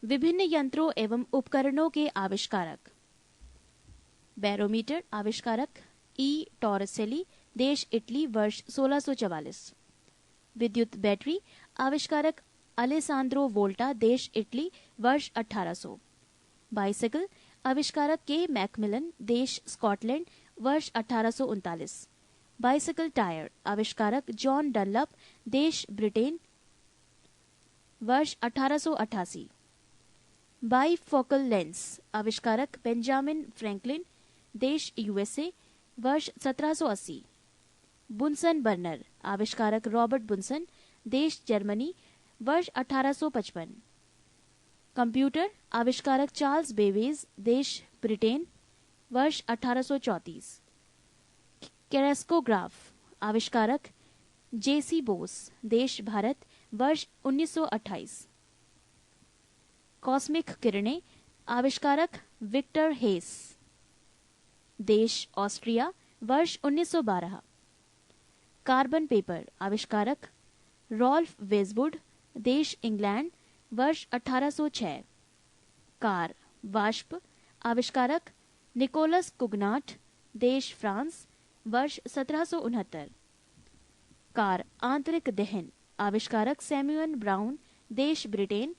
विभिन्न यंत्रों एवं उपकरणों के आविष्कारक। बैरोमीटर आविष्कारक ई टॉरसेली, देश इटली, वर्ष 1644। विद्युत बैटरी आविष्कारक अलेसांद्रो वोल्टा, देश इटली, वर्ष 1800। बाइसिकल आविष्कारक के मैकमिलन, देश स्कॉटलैंड, वर्ष 1839। बाइसिकल टायर आविष्कारक जॉन डनलप, देश ब्रिटेन, वर्ष 1888। बाइफोकल लेंस आविष्कारक बेंजामिन फ्रैंकलिन, देश यूएसए, वर्ष 1780। बुनसन बर्नर आविष्कारक रॉबर्ट बुनसन, देश जर्मनी, वर्ष 1855। कंप्यूटर आविष्कारक चार्ल्स बेबेज, देश ब्रिटेन, वर्ष 1834। कैरेस्कोग्राफ आविष्कारक जेसी बोस, देश भारत, वर्ष 1928। कॉस्मिक किरणें आविष्कारक विक्टर हेस, देश ऑस्ट्रिया, वर्ष 1912। कार्बन पेपर आविष्कारक रॉल्फ वेजवुड, देश इंग्लैंड, वर्ष 1806। कार वाष्प आविष्कारक निकोलस कुगनाट, देश फ्रांस, वर्ष 1769। कार आंतरिक दहन आविष्कारक सैमुअल ब्राउन, देश ब्रिटेन,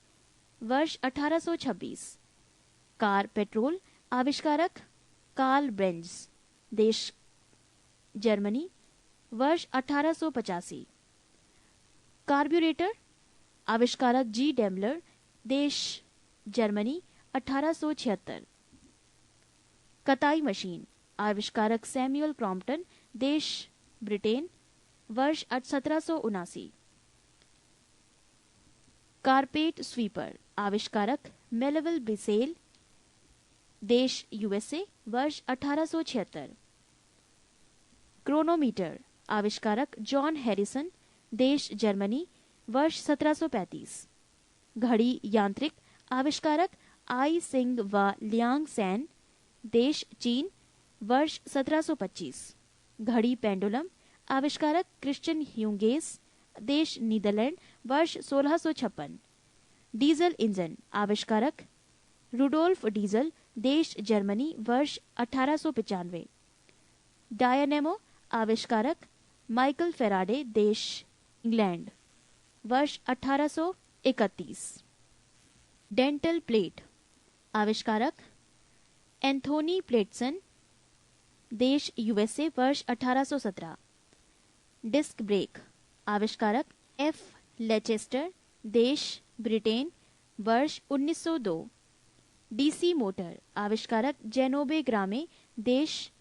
वर्ष 1826। कार पेट्रोल आविष्कारक कार्ल ब्रेंज, देश जर्मनी, वर्ष 1885। कार्ब्यूरेटर आविष्कारक जी डेमलर, देश जर्मनी, 1876। कताई मशीन आविष्कारक सैमुअल क्रॉम्पटन, देश ब्रिटेन, वर्ष 1779। कारपेट स्वीपर आविष्कारक मेलविल ब्रिसेल, देश यूएसए, वर्ष 1876। क्रोनोमीटर आविष्कारक जॉन हैरिसन, देश जर्मनी, वर्ष 1735। घड़ी यांत्रिक आविष्कारक आई सिंग व लियांग सैन, देश चीन, वर्ष 1725। घड़ी पेंडुलम आविष्कारक क्रिश्चियन ह्यूगेस, देश नीदरलैंड, वर्ष 1656। डीजल इंजन आविष्कारक रुडोल्फ डीजल, देश जर्मनी, वर्ष 1895। डायनेमो आविष्कारक माइकल फेराडे, देश इंग्लैंड, वर्ष 1831। डेंटल प्लेट आविष्कारक एंथोनी प्लेटसन, देश यूएसए, वर्ष 1817। डिस्क ब्रेक आविष्कारक एफ लेचेस्टर, देश ब्रिटेन, वर्ष 1902। डीसी मोटर आविष्कारक जेनोबे ग्रामे, देश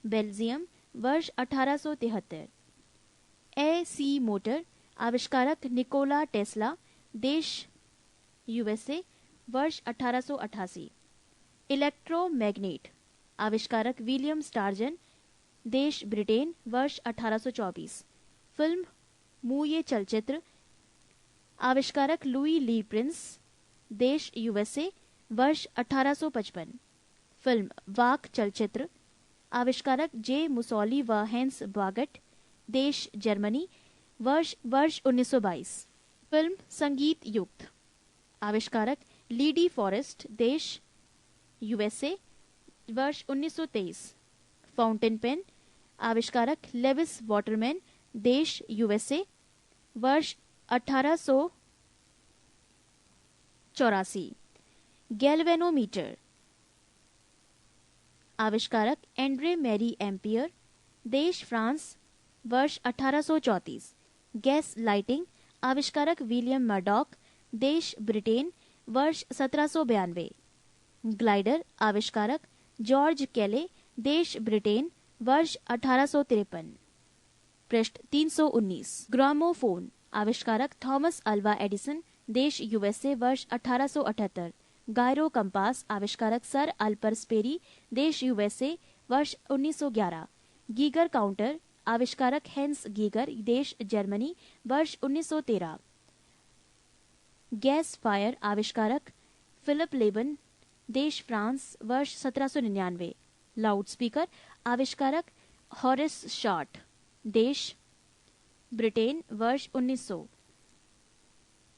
बेल्जियम, वर्ष 1873। एसी मोटर आविष्कारक निकोला टेस्ला, देश यूएसए, वर्ष 1888। इलेक्ट्रोमैग्नेट आविष्कारक विलियम स्टार्जन, देश ब्रिटेन, वर्ष 1824। फिल्म मूये चलचित्र आविष्कारक लुई ली प्रिंस, देश यूएसए, वर्ष 1855। फिल्म वाक चलचित्र आविष्कारक जे मुसोली व हेंस बागट, देश जर्मनी, वर्ष 1922। फिल्म संगीत युक्त आविष्कारक लीडी फॉरेस्ट, देश यूएसए, वर्ष 1923। फाउंटेन पेन आविष्कारक लेविस वाटरमैन, देश यूएसए, वर्ष 1884। गैल्वेनोमीटर आविष्कारक एंड्रे मैरी एम्पियर, देश फ्रांस, वर्ष 1834। गैस लाइटिंग आविष्कारक विलियम मर्डॉक, देश ब्रिटेन, वर्ष 1792। ग्लाइडर आविष्कारक जॉर्ज केले, देश ब्रिटेन, वर्ष 1853। पृष्ठ 319। ग्रामोफोन आविष्कारक थॉमस अल्वा एडिसन, देश यूएसए, वर्ष 1878। गायरो कंपास आविष्कारक सर अल्पर स्पेरी, देश यूएसए, वर्ष 1911। गीगर काउंटर आविष्कारक हेंस गीगर, देश जर्मनी, वर्ष 1913। गैस फायर आविष्कारक फिलिप लेबन, देश फ्रांस, वर्ष 1799। लाउडस्पीकर आविष्कारक हॉरिस शॉर्ट, देश ब्रिटेन, वर्ष 1900।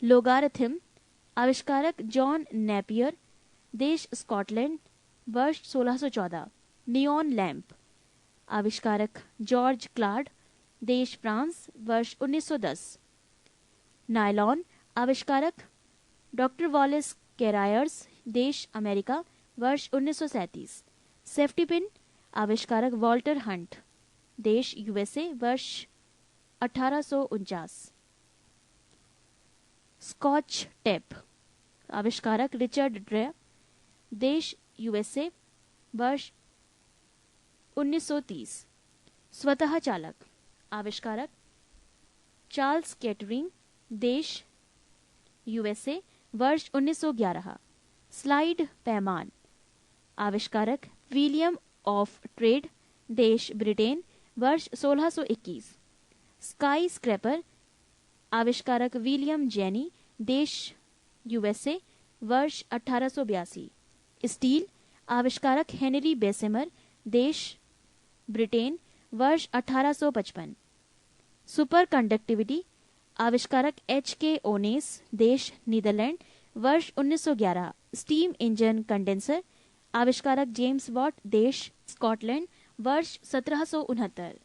लोगारिथम आविष्कारक जॉन नेपियर, देश स्कॉटलैंड, वर्ष 1614। नियॉन लैंप, आविष्कारक जॉर्ज क्लाड, देश फ्रांस, वर्ष 1910। नायलॉन, आविष्कारक डॉक्टर वॉलेस कैरायर्स, देश अमेरिका, वर्ष 1937। सेफ्टी पिन, आविष्कारक वॉल्टर हंट, देश यूएसए, वर्ष 1849। स्कॉच टेप, आविष्कारक रिचर्ड ड्रे, देश यूएसए, वर्ष 1930। स्वतः चालक, आविष्कारक चार्ल्स केटरिंग, देश यूएसए, वर्ष 1911। स्लाइड पैमान, आविष्कारक विलियम ऑफ ट्रेड, देश ब्रिटेन, वर्ष 1621। स्काई स्क्रैपर, आविष्कारक विलियम जेनी, देश यूएसए, वर्ष 1882। स्टील, आविष्कारक हेनरी बेसेमर, देश ब्रिटेन, वर्ष 1855। सुपर कंडक्टिविटी, आविष्कारक एच.के. ओनेस, देश नीदरलैंड, वर्ष 1911। स्टीम इंजन कंडेंसर, आविष्कारक जेम्स वॉट, देश स्कॉटलैंड, वर्ष 1769।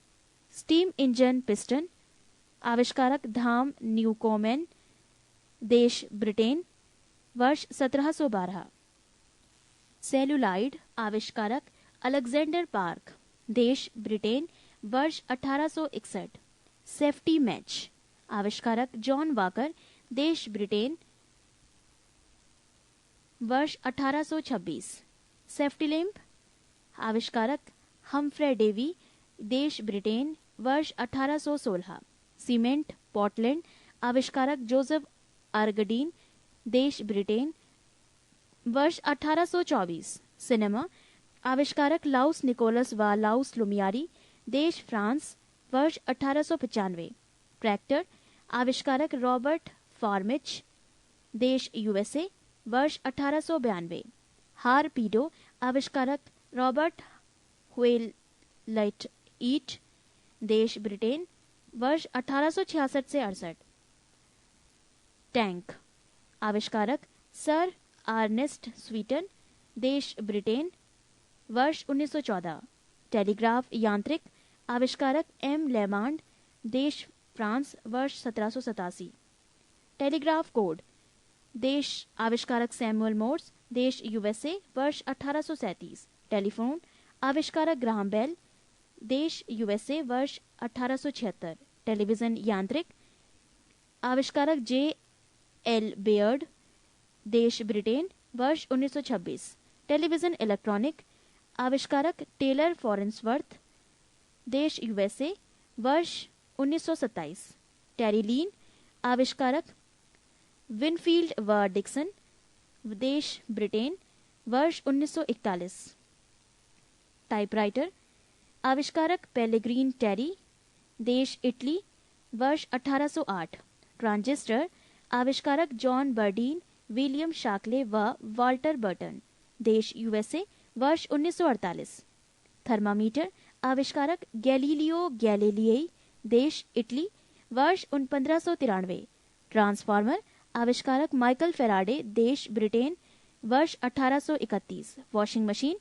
स्टीम इंजन पिस्टन, आविष्कारक धाम न्यूकोमेन, देश ब्रिटेन, वर्ष 1712। सेलुलाइड, आविष्कारक अलेक्जेंडर पार्क, देश ब्रिटेन, वर्ष 1861। सेफ्टी मैच, आविष्कारक जॉन वाकर, देश ब्रिटेन, वर्ष 1826। सेफ्टी लैंप, आविष्कारक हम्फ्रे डेवी, देश ब्रिटेन, वर्ष 1816। सीमेंट पोर्टलैंड, आविष्कारक जोसेफ आर्गडीन, देश ब्रिटेन, वर्ष 1824। सिनेमा, आविष्कारक लाउस निकोलस व लाउस लुमियारी, देश फ्रांस, वर्ष 1895। ट्रैक्टर, आविष्कारक रॉबर्ट फार्मिच, देश यूएसए, वर्ष 1892। हारपीडो, आविष्कारक रॉबर्ट व्हेललाइट ईट, देश ब्रिटेन, वर्ष 1866 से 68। टैंक, आविष्कारक सर आर्नेस्ट स्वीटन, देश ब्रिटेन, वर्ष 1914। टेलीग्राफ यांत्रिक, आविष्कारक एम लेमांड, देश फ्रांस, वर्ष 1787। टेलीग्राफ कोड, देश आविष्कारक सैमुअल मोर्स, देश यूएसए, वर्ष 1837। टेलीफोन, आविष्कारक ग्राहम बेल, देश यूएसए, वर्ष 1876। टेलीविजन यांत्रिक, आविष्कारक जे एल बेयर्ड, देश ब्रिटेन, वर्ष 1926। टेलीविजन इलेक्ट्रॉनिक, आविष्कारक टेलर फॉरेंसवर्थ, देश यूएसए, वर्ष 1927। टेरीलीन, आविष्कारक विनफील्ड व डिक्सन, देश ब्रिटेन, वर्ष 1941। टाइपराइटर, आविष्कारक पेलेग्रीन टेरी, देश इटली, वर्ष 1808। ट्रांजिस्टर, आविष्कारक जॉन बर्डीन, विलियम शाकले व वाल्टर बर्टन, देश यूएसए, वर्ष 1948। थर्मामीटर, आविष्कारक गैलीलियो गैलीलियई, देश इटली, वर्ष 1593। ट्रांसफार्मर, आविष्कारक माइकल फेराडे, देश ब्रिटेन, वर्ष 1831। वॉशिंग मशीन,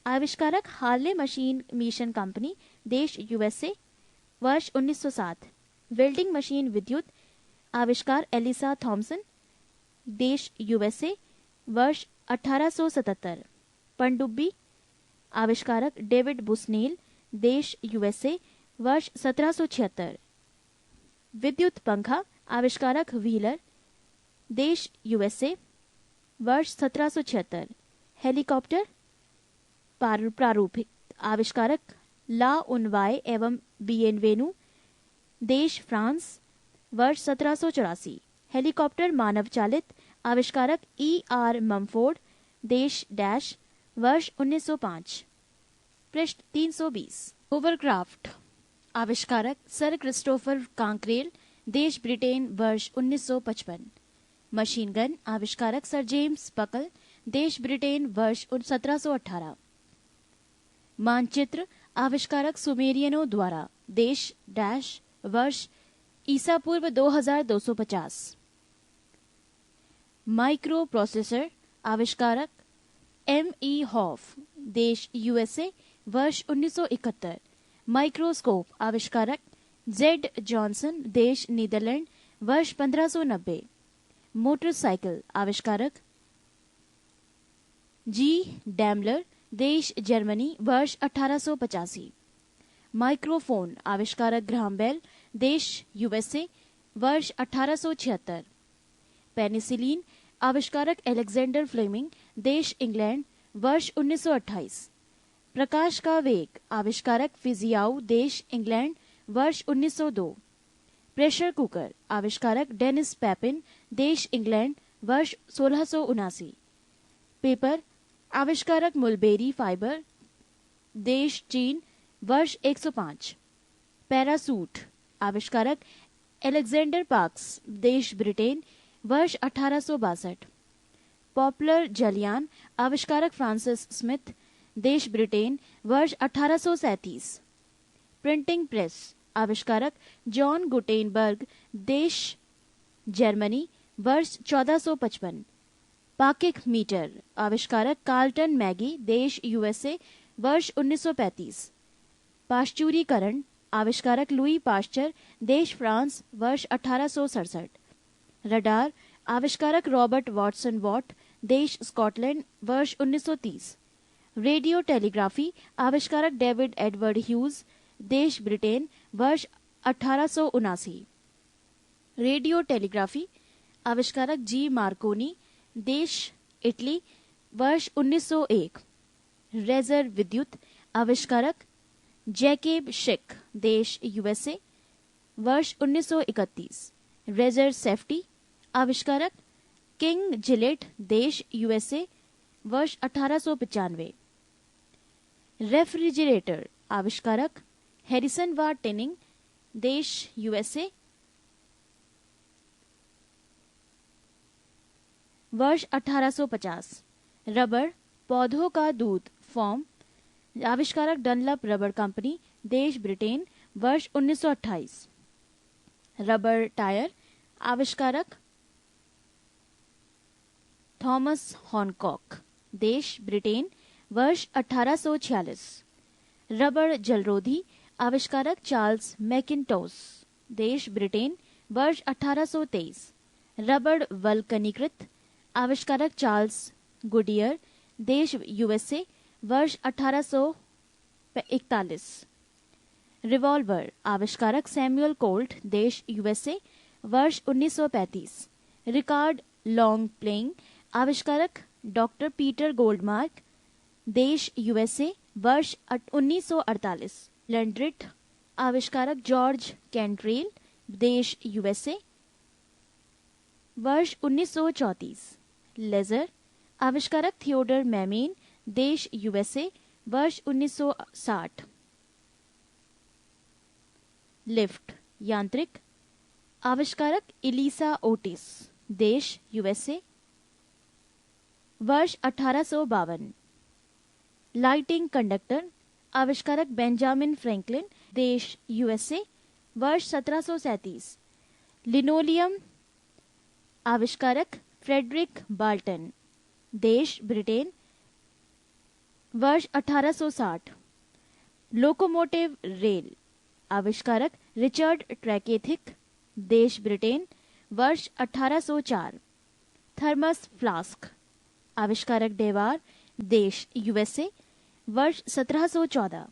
आविष्कारक हार्ले मशीन मिशन कंपनी, देश यूएसए, वर्ष 1907। वेल्डिंग मशीन विद्युत, आविष्कार एलिसा थॉमसन, देश यूएसए, वर्ष 1877। पनडुब्बी, आविष्कारक डेविड बुस्नेल, देश यूएसए, वर्ष 1776। विद्युत पंखा, आविष्कारक व्हीलर, देश यूएसए, वर्ष 1776। हेलीकॉप्टर प्रारूपिक, आविष्कारक ला उनवाय एवं बिएनवेनु, देश फ्रांस, वर्ष 1784। हेलीकॉप्टर मानव चालित, आविष्कारक E.R. ममफोर्ड, देश डैश, वर्ष 1905। पृष्ठ 320। होवरक्राफ्ट, आविष्कारक सर क्रिस्टोफर कांक्रेल, देश ब्रिटेन, वर्ष 1955। मशीन गन, आविष्कारक सर जेम्स बकल, देश ब्रिटेन, वर्ष 1718। मानचित्र, आविष्कारक सुमेरियनों द्वारा, देश डैश, वर्ष ईसा पूर्व 2250। माइक्रो प्रोसेसर आविष्कारक M.E. हॉफ, देश USA, वर्ष 1971। माइक्रोस्कोप आविष्कारक Z. जॉनसन, देश नीदरलैंड, वर्ष 1590। मोटरसाइकिल आविष्कारक G. डैमलर, देश जर्मनी, वर्ष 1885। माइक्रोफोन आविष्कारक ग्राहम बेल, देश USA, वर्ष 1876। पेनिसिलिन आविष्कारक अलेक्जेंडर फ्लेमिंग, देश इंग्लैंड, वर्ष 1928। प्रकाश का वेग आविष्कारक फिजियाउ, देश इंग्लैंड, वर्ष 1902। प्रेशर कुकर आविष्कारक डेनिस पैपिन, देश इंग्लैंड, वर्ष 1679। पेपर आविष्कारक मुलबेरी फाइबर, देश चीन, वर्ष 105। पैरासूट आविष्कारक अलेक्जेंडर पार्क्स, देश ब्रिटेन, वर्ष 1862। पॉपुलर जलयान आविष्कारक फ्रांसिस स्मिथ, देश ब्रिटेन, वर्ष 1837। प्रिंटिंग प्रेस आविष्कारक जॉन गुटेनबर्ग, देश जर्मनी, वर्ष 1455। पाकिक मीटर आविष्कारक कार्लटन मैगी, देश USA, वर्ष 1935। पाश्चुरीकरण आविष्कारक लुई पाश्चर, देश फ्रांस, वर्ष 1867। रडार आविष्कारक रॉबर्ट वॉटसन वॉट, देश स्कॉटलैंड, वर्ष 1930। रेडियो टेलीग्राफी आविष्कारक डेविड एडवर्ड ह्यूज, देश ब्रिटेन, वर्ष 1879। रेडियो टेलीग्राफी आविष्कारक G. मार्कोनी, देश इटली, वर्ष 1901। रेजर विद्युत आविष्कारक जैकेब शिक, देश USA, वर्ष 1931। रेजर सेफ्टी आविष्कारक किंग जिलेट, देश USA, वर्ष 1895। रेफ्रिजरेटर आविष्कारक हैरिसन व टिनिंग, देश USA, वर्ष 1850। रबर पौधों का दूध फॉर्म आविष्कारक डनलप रबर कंपनी, देश ब्रिटेन, वर्ष 1928। रबर टायर आविष्कारक थॉमस हॉनकॉक, देश ब्रिटेन, वर्ष 1846। रबर जलरोधी आविष्कारक चार्ल्स मैकिन्टोश, देश ब्रिटेन, वर्ष 1823। रबर वल्कनीकृत आविष्कारक चार्ल्स गुडियर, देश USA, वर्ष 1841। रिवॉल्वर आविष्कारक सैमुअल कोल्ट, देश USA, वर्ष 1935। रिकार्ड लॉन्ग प्लेइंग आविष्कारक डॉक्टर पीटर गोल्डमार्क, देश USA, वर्ष 1948। लैंड्रिट आविष्कारक जॉर्ज कैंट्रेल, देश USA, वर्ष 1934। लेजर आविष्कारक थियोडर मैमेन, देश USA, वर्ष 1960। लिफ्ट यांत्रिक आविष्कारक इलिसा ओटिस, देश USA, वर्ष 1852। लाइटिंग कंडक्टर आविष्कारक बेंजामिन फ्रैंकलिन, देश USA, वर्ष 1737। लिनोलियम आविष्कारक फ्रेडरिक बाल्टन, देश ब्रिटेन, वर्ष 1860। लोकोमोटिव रेल आविष्कारक रिचर्ड ट्रैकेथिक, देश ब्रिटेन, वर्ष 1804। थर्मस फ्लास्क आविष्कारक डेवार, देश USA, वर्ष 1714।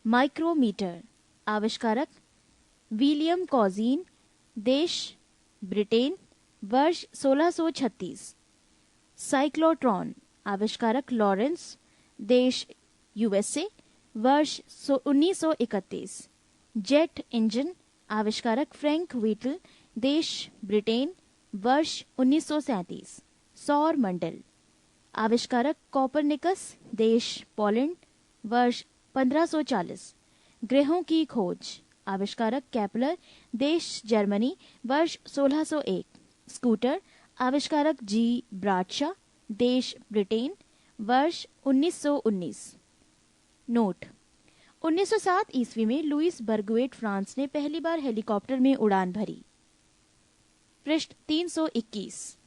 माइक्रोमीटर आविष्कारक विलियम कॉजीन, देश ब्रिटेन, वर्ष 1636। साइक्लोट्रॉन आविष्कारक लॉरेंस, देश USA, वर्ष 1931। जेट इंजन आविष्कारक फ्रैंक व्हीटल, देश ब्रिटेन, वर्ष 1937। सौर मंडल आविष्कारक कॉपरनिकस, देश पोलैंड, वर्ष 1540। ग्रहों की खोज आविष्कारक केपलर, देश जर्मनी, वर्ष 1601। स्कूटर आविष्कारक G. ब्राडशा, देश ब्रिटेन, वर्ष 1919। नोट 1907 ईस्वी में लुइस बर्गुएट फ्रांस ने पहली बार हेलीकॉप्टर में उड़ान भरी। पृष्ठ 321।